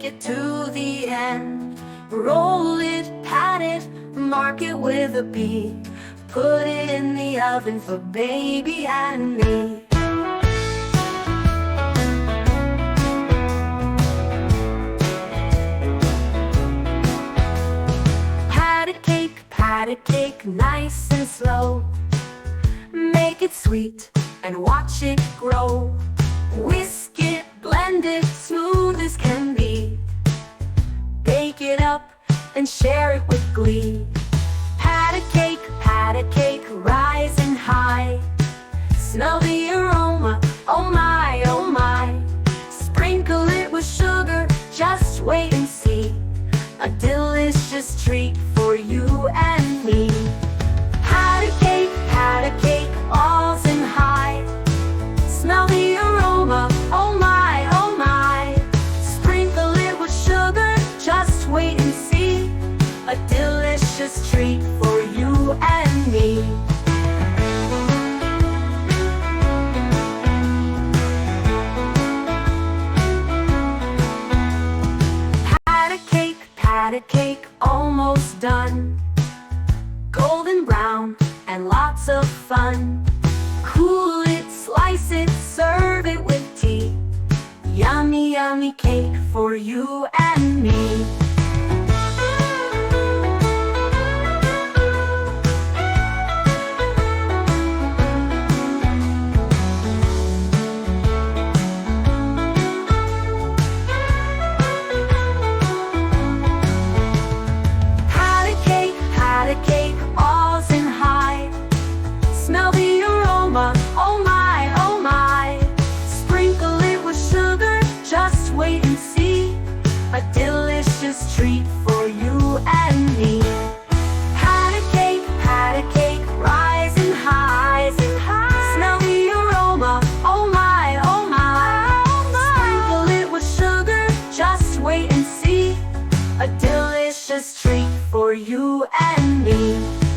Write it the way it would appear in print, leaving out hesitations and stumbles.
it to the end. Roll it, pat it, mark it with a B. Put it in the oven for baby and me. Pat a cake nice and slow. Make it sweet and watch it grow. Whisk it, blend it, smooth as can be. Bake it up and share it with glee. Pat a cake, rising high. Smell the aroma, oh my, oh my. Sprinkle it with sugar, just wait and see. A delicious treat for you and me. Pat a cake, all's in high. Smell the aroma, oh my, oh my. Sprinkle it with sugar, just wait and see. A delicious treat for you and me. Pat a cake, almost done. Golden brown and lots of fun. Cool it, slice it, serve it with tea. Yummy, yummy cake for you and me. All's in high. Smell the aroma, oh my, oh my. Sprinkle it with sugar, just wait and see. A delicious treat for you and me. Pat a cake, rising high. Smell the aroma, oh my, oh my. Sprinkle it with sugar, just wait and see. A delicious treat for you and me.